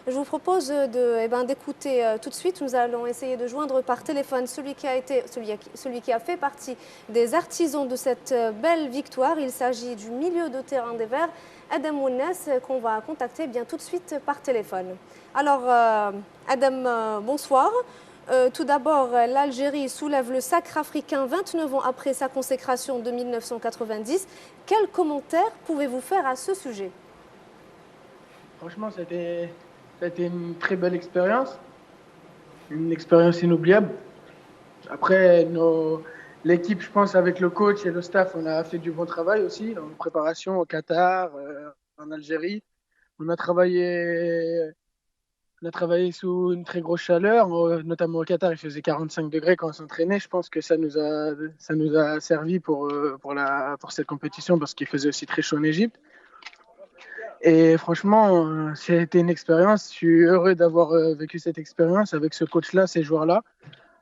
Je vous propose d'écouter tout de suite. Nous allons essayer de joindre par téléphone celui qui a fait partie des artisans de cette belle victoire. Il s'agit du milieu de terrain des Verts, Adam Ounas, qu'on va contacter bien tout de suite par téléphone. Alors, Adam, bonsoir. Tout d'abord, l'Algérie soulève le sacre africain 29 ans après sa consécration de 1990. Quels commentaires pouvez-vous faire à ce sujet? Franchement, ça a été une très belle expérience, une expérience inoubliable. Après, l'équipe, je pense, avec le coach et le staff, on a fait du bon travail aussi dans la préparation au Qatar, en Algérie. On a travaillé, on a travaillé sous une très grosse chaleur, notamment au Qatar, il faisait 45 degrés quand on s'entraînait. Je pense que ça nous a servi pour cette compétition parce qu'il faisait aussi très chaud en Égypte. Et franchement, c'était une expérience. Je suis heureux d'avoir vécu cette expérience avec ce coach-là, ces joueurs-là.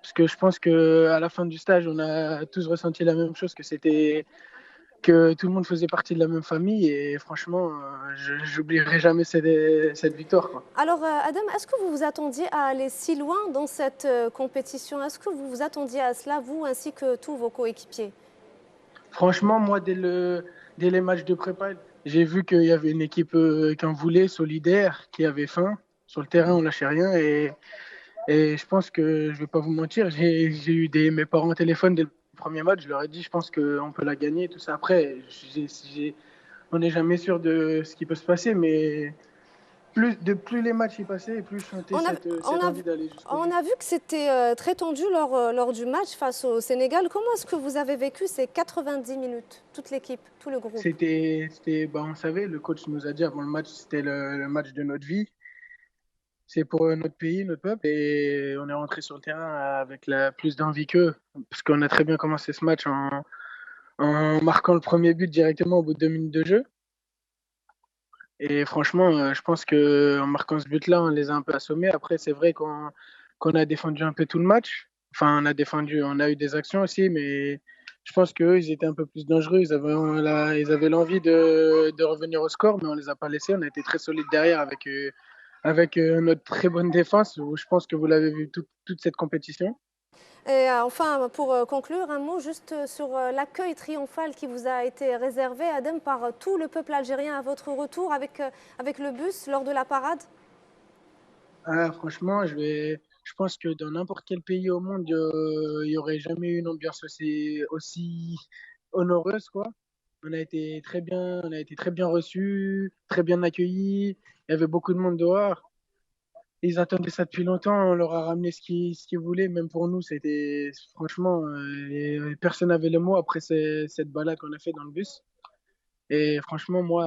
Parce que je pense qu'à la fin du stage, on a tous ressenti la même chose, que tout le monde faisait partie de la même famille. Et franchement, je n'oublierai jamais cette victoire, quoi. Alors, Adam, est-ce que vous vous attendiez à aller si loin dans cette compétition? Est-ce que vous vous attendiez à cela, vous ainsi que tous vos coéquipiers? Franchement, moi, dès les matchs de prépa, j'ai vu qu'il y avait une équipe qui en voulait, solidaire, qui avait faim. Sur le terrain, on lâchait rien. Et je pense que, je vais pas vous mentir, j'ai eu mes parents au téléphone dès le premier match. Je leur ai dit, je pense qu'on peut la gagner, tout ça. Après, on n'est jamais sûr de ce qui peut se passer, mais plus les matchs y passaient, et plus je sentais On a, on cette a, envie d'aller jusqu'au on bout. a vu que c'était très tendu lors du match face au Sénégal. Comment est-ce que vous avez vécu ces 90 minutes, toute l'équipe, tout le groupe? On savait, le coach nous a dit avant le match, c'était le match de notre vie. C'est pour notre pays, notre peuple, et on est rentré sur le terrain avec plus d'envie qu'eux, parce qu'on a très bien commencé ce match en marquant le premier but directement au bout de 2 minutes de jeu. Et franchement, je pense qu'en marquant ce but-là, on les a un peu assommés. Après, c'est vrai qu'on a défendu un peu tout le match. Enfin, on a eu des actions aussi, mais je pense qu'eux, ils étaient un peu plus dangereux. Ils avaient l'envie de revenir au score, mais on les a pas laissés. On a été très solides derrière avec notre très bonne défense, où je pense que vous l'avez vu toute cette compétition. Et enfin, pour conclure, un mot juste sur l'accueil triomphal qui vous a été réservé, Adem, par tout le peuple algérien à votre retour avec le bus lors de la parade. Ah, franchement, je pense que dans n'importe quel pays au monde, il y aurait jamais eu une ambiance aussi honoureuse, quoi. On a été très bien reçus, très bien accueillis. Il y avait beaucoup de monde dehors. Ils attendaient ça depuis longtemps. On leur a ramené ce qu'ils voulaient. Même pour nous, c'était franchement, personne n'avait le mot après cette balade qu'on a fait dans le bus. Et franchement, moi,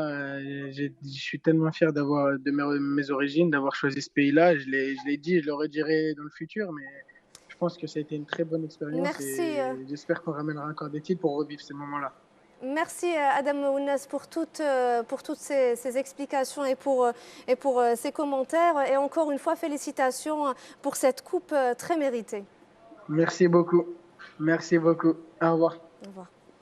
je suis tellement fier mes origines, d'avoir choisi ce pays-là. Je l'ai dit, je le redirai dans le futur, mais je pense que ça a été une très bonne expérience Merci. et j'espère qu'on ramènera encore des titres pour revivre ces moments-là. Merci Adam Ounas pour toutes ces explications et pour ces commentaires. Et encore une fois, félicitations pour cette coupe très méritée. Merci beaucoup. Merci beaucoup. Au revoir. Au revoir.